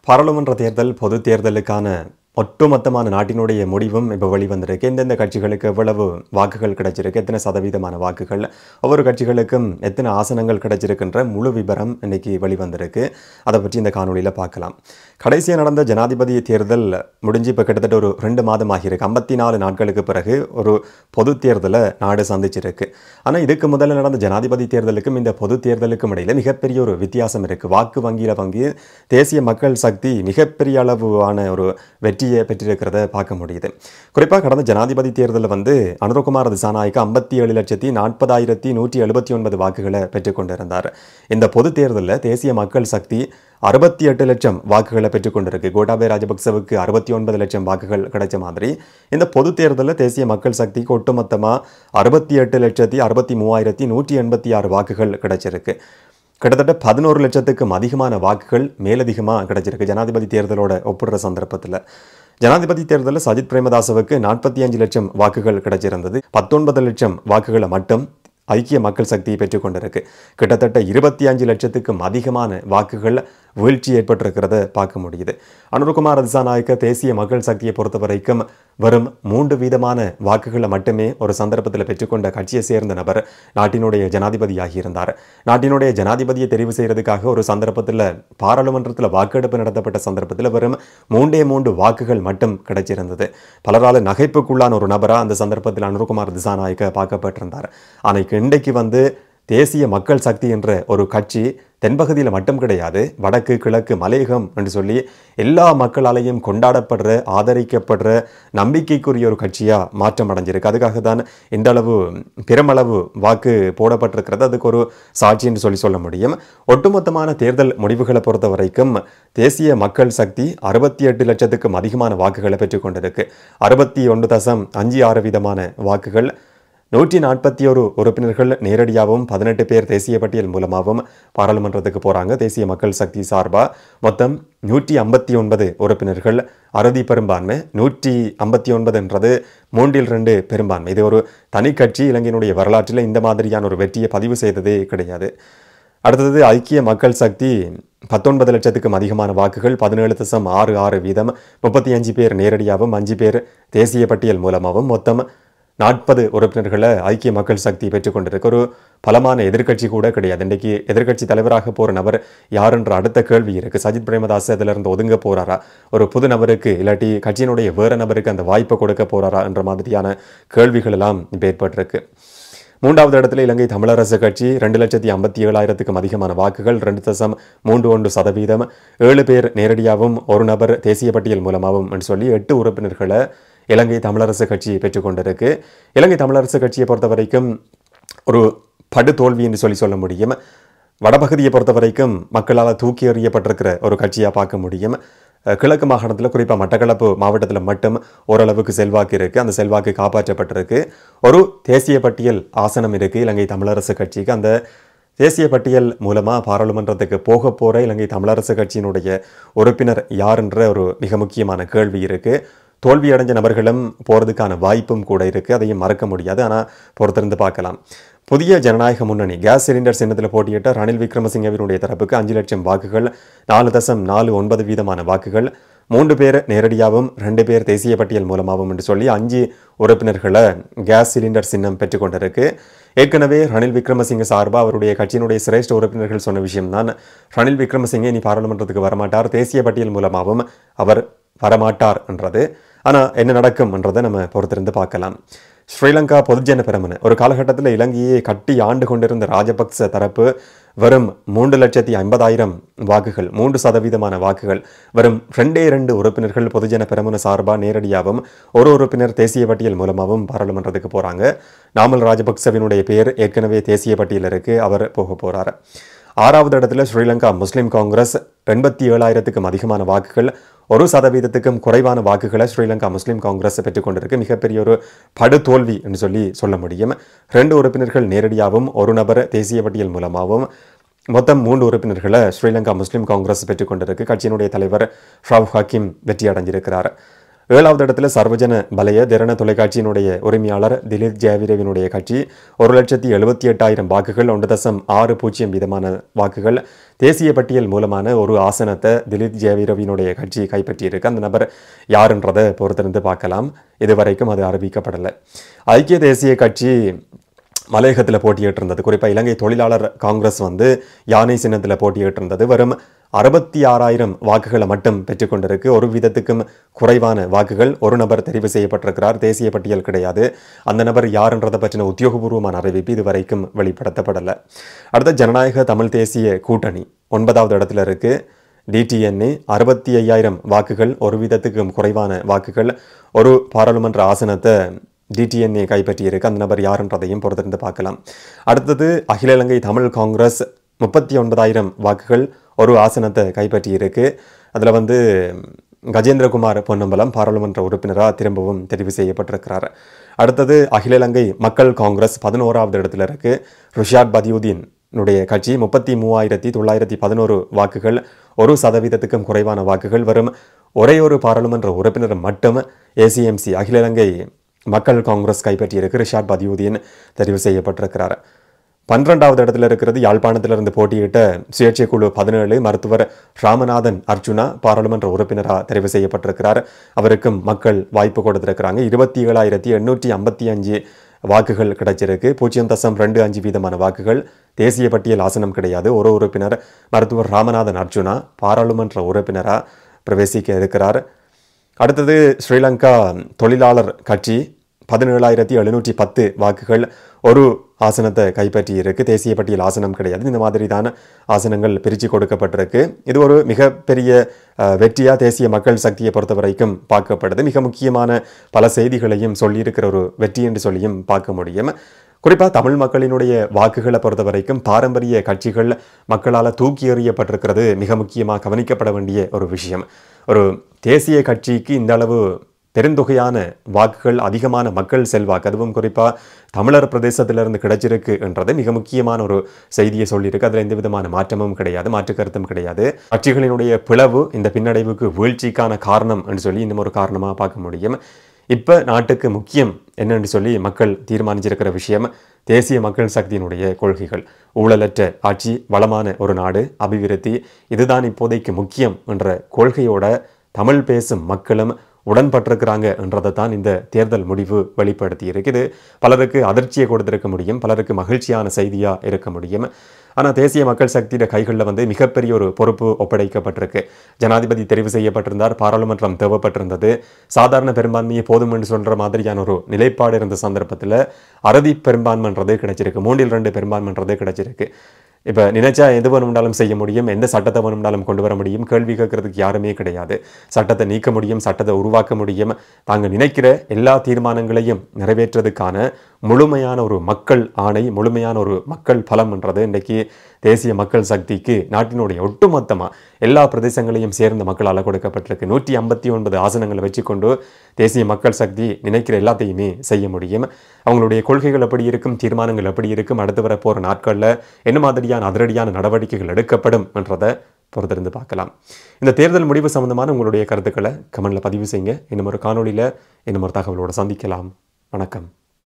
பாராளுமன்ற தேர்தல் பொது தேர்தலுக்கான ஒட்டுமொத்தமான நாட்டினுடைய முடிவும் இப்போ வெளிவந்திருக்கு. எந்தெந்த கட்சிகளுக்கு எவ்வளவு வாக்குகள் கிடைச்சிருக்கு, எத்தனை சதவீதமான வாக்குகள், ஒவ்வொரு கட்சிகளுக்கும் எத்தனை ஆசனங்கள் கிடைச்சிருக்குன்ற முழு விபரம் இன்னைக்கு வெளிவந்திருக்கு. அதை பற்றி இந்த காணொலியில் பார்க்கலாம். கடைசியாக நடந்த ஜனாதிபதி தேர்தல் முடிஞ்சு இப்போ கிட்டத்தட்ட ஒரு 2 மாதம் ஆகியிருக்கு. 54 நாட்களுக்கு பிறகு ஒரு பொது தேர்தலை நாடு சந்திச்சிருக்கு. ஆனால் இதுக்கு முதல்ல நடந்த ஜனாதிபதி தேர்தலுக்கும் இந்த பொது தேர்தலுக்கும் இடையில் மிகப்பெரிய ஒரு வித்தியாசம் இருக்குது. வாக்கு வங்கியில் தேசிய மக்கள் சக்தி மிகப்பெரிய அளவான ஒரு வெற்றியை பெற்றிருக்கிறத பார்க்க முடியுது. குறிப்பாக கடந்த ஜனாதிபதி தேர்தலில் அனுரகுமார் திசாநாயக்க 57,40,179 வாக்குகளை பெற்றுக்கொண்டிருந்தார். இந்த பொது தேர்தலில் தேசிய மக்கள் சக்தி 68 லட்சம் வாக்குகளை பெற்றுக்கொண்டிருக்கு. கோட்டாபய ராஜபக்சவுக்கு 69 லட்சம் வாக்குகள் கிடைச்ச மாதிரி இந்த பொது தேர்தலில் தேசிய மக்கள் சக்திக்கு ஒட்டுமொத்தமாக 68,63,186 வாக்குகள் கிடைச்சிருக்கு. கிட்டத்தட்ட 11 லட்சத்துக்கும் அதிகமான வாக்குகள் மேலதிகமாக கிடைச்சிருக்கு ஜனாதிபதி தேர்தலோட ஒப்பிடுற சந்தர்ப்பத்தில். ஜனாதிபதி தேர்தலில் சஜித் பிரேமதாசவுக்கு 45 லட்சம் வாக்குகள் கிடைச்சிருந்தது. 19 லட்சம் வாக்குகளை மட்டும் ஐக்கிய மக்கள் சக்தியை பெற்றுக்கொண்டிருக்கு. கிட்டத்தட்ட 25 லட்சத்துக்கும் அதிகமான வாக்குகள் வீழ்ச்சி ஏற்பட்டிருக்கிறத பார்க்க முடியுது. அனுரகுமார் திசாநாயக்க தேசிய மக்கள் சக்தியை பொறுத்த வரைக்கும் வெறும் 3% வாக்குகளை மட்டுமே ஒரு சந்தர்ப்பத்தில் பெற்றுக்கொண்ட கட்சியை சேர்ந்த நபர் நாட்டினுடைய ஜனாதிபதியாகி இருந்தார். நாட்டினுடைய ஜனாதிபதியை தெரிவு செய்யறதுக்காக ஒரு சந்தர்ப்பத்தில் பாராளுமன்றத்தில் வாக்கெடுப்பு நடத்தப்பட்ட சந்தர்ப்பத்தில் வெறும் 3 வாக்குகள் மட்டும் கிடைச்சிருந்தது. பலரால் நகைப்புக்குள்ளான ஒரு நபராக அந்த சந்தர்ப்பத்தில் அனுரகுமார் திசாநாயக்க பார்க்கப்பட்டிருந்தார். ஆனால் இன்றைக்கு தேசிய மக்கள் சக்தி என்ற ஒரு கட்சி தென்பகுதியில் மட்டும் கிடையாது, வடக்கு கிழக்கு மலையகம் என்று சொல்லி எல்லா மக்களாலையும் கொண்டாடப்படுற ஆதரிக்கப்படுற நம்பிக்கைக்குரிய ஒரு கட்சியாக மாற்றம் அடைஞ்சிருக்கு. அதுக்காக தான் இந்த அளவு பெருமளவு வாக்கு போடப்பட்டிருக்கிறது. அதுக்கு ஒரு சாட்சி என்று சொல்ல முடியும். ஒட்டுமொத்தமான தேர்தல் முடிவுகளை பொறுத்த வரைக்கும் தேசிய மக்கள் சக்தி 68 லட்சத்துக்கும் அதிகமான வாக்குகளை பெற்றுக்கொண்டிருக்கு. 61.56% வாக்குகள், 141 உறுப்பினர்கள் நேரடியாகவும் 18 பேர் தேசிய பட்டியல் மூலமாகவும் பாராளுமன்றத்துக்கு போகிறாங்க. தேசிய மக்கள் சக்தி சார்பாக மொத்தம் 159 உறுப்பினர்கள், அறுதி பெரும்பான்மை. 159 3/2 பெரும்பான்மை. இது ஒரு தனி கட்சி இலங்கையினுடைய வரலாற்றில் இந்த மாதிரியான ஒரு வெற்றியை பதிவு செய்ததே கிடையாது. அடுத்தது ஐக்கிய மக்கள் சக்தி 19 லட்சத்துக்கும் அதிகமான வாக்குகள், 17.66%, 35 பேர் நேரடியாகவும் 5 பேர் தேசிய பட்டியல் மூலமாகவும் மொத்தம் 40 உறுப்பினர்களை ஐக்கிய மக்கள் சக்தி பெற்றுக்கொண்டிருக்கு. ஒரு பலமான எதிர்கட்சி கூட கிடையாது. இன்றைக்கு எதிர்கட்சி தலைவராக போகிற நபர் யாருன்ற அடுத்த கேள்வி இருக்குது. சஜித் பிரேமதாஸ் இதிலிருந்து ஒதுங்க போகிறாரா, ஒரு புது நபருக்கு இல்லாட்டி கட்சியினுடைய வேறு நபருக்கு அந்த வாய்ப்பை கொடுக்க போகிறாரா என்ற மாதிரியான கேள்விகள் எல்லாம் இப்போ ஏற்பட்டிருக்கு. 3வது இடத்துல இலங்கை தமிழரசு கட்சி 2,57,000க்கும் அதிகமான வாக்குகள், 2.31%, 7 பேர் நேரடியாகவும் ஒரு நபர் தேசிய பட்டியல் மூலமாகவும் என்று சொல்லி 8 உறுப்பினர்களை இலங்கை தமிழரசு கட்சி பெற்றுக்கொண்டிருக்கு. இலங்கை தமிழரசு கட்சியை பொறுத்த வரைக்கும் ஒரு படுதோல்வி என்று சொல்ல முடியும். வடபகுதியை பொறுத்த வரைக்கும் மக்களால் தூக்கி எறியப்பட்டிருக்கிற ஒரு கட்சியாக பார்க்க முடியும். கிழக்கு மாகாணத்தில் குறிப்பாக மட்டக்களப்பு மாவட்டத்தில் மட்டும் ஓரளவுக்கு செல்வாக்கு இருக்குது. அந்த செல்வாக்கு காப்பாற்றப்பட்டிருக்கு. ஒரு தேசிய பட்டியல் ஆசனம் இருக்குது இலங்கை தமிழரசு கட்சிக்கு. அந்த தேசிய பட்டியல் மூலமாக பாராளுமன்றத்துக்கு போக போகிற இலங்கை தமிழரசு கட்சியினுடைய உறுப்பினர் யாருன்ற ஒரு மிக முக்கியமான கேள்வி இருக்குது. தோல்வி அடைஞ்ச நபர்களும் போகிறதுக்கான வாய்ப்பும் கூட இருக்குது. அதையும் மறக்க முடியாது. ஆனால் பொறுத்திருந்து பார்க்கலாம். புதிய ஜனநாயக முன்னணி கேஸ் சிலிண்டர் சின்னத்தில் போட்டியிட்ட ரணில் விக்ரமசிங்கவினுடைய தரப்புக்கு 5 லட்சம் வாக்குகள், 4.49% வாக்குகள், 3 பேர் நேரடியாகவும் 2 பேர் தேசிய பட்டியல் மூலமாகவும் என்று சொல்லி 5 உறுப்பினர்களை கேஸ் சிலிண்டர் சின்னம் பெற்றுக்கொண்டிருக்கு. ஏற்கனவே ரணில் விக்ரமசிங்க சார்பாக அவருடைய கட்சியினுடைய சிரேஷ்ட உறுப்பினர்கள் சொன்ன விஷயம்தான், ரணில் விக்ரமசிங்கே இனி பாராளுமன்றத்துக்கு வரமாட்டார், தேசிய பட்டியல் மூலமாகவும் அவர் வரமாட்டார் என்றது. ஆனால் என்ன நடக்கும் என்றதை நம்ம பொறுத்திருந்து பார்க்கலாம். ஸ்ரீலங்கா பொதுஜன பெரமுன ஒரு காலகட்டத்தில் இலங்கையை கட்டி ஆண்டு கொண்டிருந்த ராஜபக்ச தரப்பு வெறும் 3,50,000 வாக்குகள், 3% வாக்குகள், வெறும் 2 உறுப்பினர்கள் பொதுஜன பெரமுன சார்பாக நேரடியாகவும் ஒரு உறுப்பினர் தேசிய பட்டியல் மூலமாகவும் பாராளுமன்றத்துக்கு போகிறாங்க. நாமல் ராஜபக்சவினுடைய பேர் ஏற்கனவே தேசிய பட்டியல் இருக்குது, அவர் போக போகிறார். 6வது இடத்துல ஸ்ரீலங்கா முஸ்லிம் காங்கிரஸ் 87,000க்கும் அதிகமான வாக்குகள், 1%க்கும் குறைவான வாக்குகளை ஸ்ரீலங்கா முஸ்லிம் காங்கிரஸ் பெற்றுக்கொண்டிருக்கு. மிகப்பெரிய ஒரு படுதோல்வி என்று சொல்ல முடியும். 2 உறுப்பினர்கள் நேரடியாகவும் ஒரு நபர் தேசிய பட்டியல் மூலமாகவும் மொத்தம் 3 உறுப்பினர்களை ஸ்ரீலங்கா முஸ்லிம் காங்கிரஸ் பெற்றுக்கொண்டிருக்கு. கட்சியினுடைய தலைவர் ஷாவுக் ஹக்கீம் வெற்றி அடைஞ்சிருக்கிறார். ஏழாவது இடத்துல சர்வஜன பலய திரண தொலைக்காட்சியினுடைய உரிமையாளர் திலீப் ஜெயவீரவினுடைய கட்சி 1,78,000 வாக்குகள் 1.60 வீதமான வாக்குகள் தேசிய பட்டியல் மூலமான ஒரு ஆசனத்தை திலீப் ஜெயவீரவினுடைய கட்சி கைப்பற்றியிருக்கு. அந்த நபர் யாருன்றதை பொறுத்திருந்து பார்க்கலாம். இதுவரைக்கும் அது அறிவிக்கப்படலை. ஐக்கிய தேசிய கட்சி மலையகத்தில் போட்டியிட்டு இருந்தது. குறிப்பாக இலங்கை தொழிலாளர் காங்கிரஸ் யானை சின்னத்தில் போட்டியிட்டு இருந்தது. வெறும் 66,000 வாக்குகளை மட்டும் பெற்றுக்கொண்டிருக்கு. ஒரு வீதத்துக்கும் குறைவான வாக்குகள். ஒரு நபர் தெரிவு செய்யப்பட்டிருக்கிறார். தேசிய பட்டியல் கிடையாது. அந்த நபர் யாருன்றதை பற்றின உத்தியோகபூர்வமான அறிவிப்பு இதுவரைக்கும் வெளிப்படுத்தப்படலை. அடுத்த ஜனநாயக தமிழ் தேசிய கூட்டணி 9வது இடத்துல இருக்கு. டிடிஎன்ஏ 65,000 வாக்குகள், ஒரு வீதத்துக்கும் குறைவான வாக்குகள். ஒரு பாராளுமன்ற ஆசனத்தை டிடிஎன்ஏ கைப்பற்றியிருக்கு. அந்த நபர் யாருன்றதையும் பொறுத்திருந்து பார்க்கலாம். அடுத்தது அகில இலங்கை தமிழ் காங்கிரஸ் 39,000 வாக்குகள், ஒரு ஆசனத்தை கைப்பற்றியிருக்கு. அதில் கஜேந்திரகுமார் பொன்னம்பலம் பாராளுமன்ற உறுப்பினராக திரும்பவும் தெரிவு செய்யப்பட்டிருக்கிறார். அடுத்தது அகில இலங்கை மக்கள் காங்கிரஸ் 11வது இடத்துல இருக்கு. ருஷாட் பதியுதீன் கட்சி 33,911 வாக்குகள், 1% குறைவான வாக்குகள். வரும் ஒரே ஒரு பாராளுமன்ற உறுப்பினர் மட்டும் ஏசிஎம்சி அகில இலங்கை மக்கள் காங்கிரஸ் கைப்பற்றியிருக்கு. ரிஷாட் பதியுதீன் தெரிவு செய்யப்பட்டிருக்கிறார். 12வது இடத்துல இருக்கிறது யாழ்ப்பாணத்திலிருந்து போட்டியிட்ட சுயேட்சை குழு 17 மருத்துவர் ராமநாதன் அர்ஜுனா பாராளுமன்ற உறுப்பினராக தெரிவு செய்யப்பட்டிருக்கிறார். அவருக்கும் மக்கள் வாய்ப்பு கொடுத்திருக்கிறாங்க. 27,855 வாக்குகள் கிடைச்சிருக்கு. 0.25 வீதமான வாக்குகள். தேசிய பட்டியல் ஆசனம் கிடையாது. ஒரு உறுப்பினர் மருத்துவர் ராமநாதன் அர்ஜுனா பாராளுமன்ற உறுப்பினராக பிரவேசிக்க இருக்கிறார். அடுத்தது ஸ்ரீலங்கா தொழிலாளர் கட்சி 17,710 வாக்குகள், ஒரு ஆசனத்தை கைப்பற்றி இருக்கு. தேசிய பட்டியல் ஆசனம் கிடையாது. இந்த மாதிரி தான் ஆசனங்கள் பிரித்து கொடுக்கப்பட்டிருக்கு. இது ஒரு மிகப்பெரிய வெற்றியாக தேசிய மக்கள் சக்தியை பொறுத்த வரைக்கும் பார்க்கப்படுது. மிக முக்கியமான பல செய்திகளையும் சொல்லியிருக்கிற ஒரு வெற்றி என்று சொல்லியும் பார்க்க முடியும். குறிப்பாக தமிழ் மக்களினுடைய வாக்குகளை பொறுத்த வரைக்கும் பாரம்பரிய கட்சிகள் மக்களால் தூக்கி எறியப்பட்டிருக்கிறது மிக முக்கியமாக கவனிக்கப்பட வேண்டிய ஒரு விஷயம். ஒரு தேசிய கட்சிக்கு இந்த அளவு பெருந்தொகையான வாக்குகள், அதிகமான மக்கள் செல்வாக்கு, அதுவும் குறிப்பாக தமிழர் பிரதேசத்திலிருந்து கிடைச்சிருக்கு என்றது மிக முக்கியமான ஒரு செய்தியை சொல்லியிருக்கு. அதில் எந்த விதமான மாற்றமும் கிடையாது, மாற்று கருத்தும் கிடையாது. கட்சிகளினுடைய பிளவு இந்த பின்னடைவுக்கு வீழ்ச்சிக்கான காரணம் என்று சொல்லி இன்னும் ஒரு காரணமாக பார்க்க முடியும். இப்போ நாட்டுக்கு முக்கியம் என்னென்று சொல்லி மக்கள் தீர்மானிச்சிருக்கிற விஷயம் தேசிய மக்கள் சக்தியினுடைய கொள்கைகள். ஊழலற்ற ஆட்சி, வளமான ஒரு நாடு, அபிவிருத்தி, இதுதான் இப்போதைக்கு முக்கியம் என்ற கொள்கையோட தமிழ் பேசும் மக்களும் உடன்பட்டிருக்கிறாங்க என்றதை தான் இந்த தேர்தல் முடிவு வெளிப்படுத்தி இருக்குது. பலருக்கு அதிர்ச்சியை கொடுத்திருக்க முடியும், பலருக்கு மகிழ்ச்சியான செய்தியாக இருக்க முடியும். ஆனால் தேசிய மக்கள் சக்தியோட கைகளில் மிகப்பெரிய ஒரு பொறுப்பு ஒப்படைக்கப்பட்டிருக்கு. ஜனாதிபதி தெரிவு செய்யப்பட்டிருந்தார், பாராளுமன்றம் தேவைப்பட்டிருந்தது. சாதாரண பெரும்பான்மையை போதும் என்று சொல்கிற மாதிரியான ஒரு நிலைப்பாடு இருந்த சந்தர்ப்பத்தில் அறுதி பெரும்பான்மைன்றதே கிடைச்சிருக்கு, 3/2 பெரும்பான்மைன்றதே கிடைச்சிருக்கு. இப்போ நினைச்சா எது வேணும்னாலும் செய்ய முடியும், எந்த சட்டத்தை வேணும்னாலும் கொண்டு வர முடியும், கேள்வி கேட்கறதுக்கு யாருமே கிடையாது. சட்டத்தை நீக்க முடியும், சட்டத்தை உருவாக்க முடியும். தாங்கள் நினைக்கிற எல்லா தீர்மானங்களையும் நிறைவேற்றுறதுக்கான முழுமையான ஒரு மக்கள் ஆணை, முழுமையான ஒரு மக்கள் பலம் என்றது இன்றைக்கு தேசிய மக்கள் சக்திக்கு நாட்டினுடைய ஒட்டுமொத்தமாக எல்லா பிரதேசங்களையும் சேர்ந்த மக்களால் கொடுக்கப்பட்டிருக்கு. 159 ஆசனங்களை வச்சுக்கொண்டு தேசிய மக்கள் சக்தி நினைக்கிற எல்லாத்தையுமே செய்ய முடியும். அவங்களுடைய கொள்கைகள் எப்படி இருக்கும், தீர்மானங்கள் எப்படி இருக்கும், அடுத்து வர போகிற நாட்களில் என்ன மாதிரியான அதிரடியான நடவடிக்கைகள் எடுக்கப்படும் என்றதை பொறுத்திருந்து பார்க்கலாம். இந்த தேர்தல் முடிவு சம்பந்தமான உங்களுடைய கருத்துக்களை கமெண்ட்ல பதிவு செய்யுங்க. இன்னும் ஒரு காணொலியில் இன்னும் ஒரு தகவலோடு சந்திக்கலாம். வணக்கம்.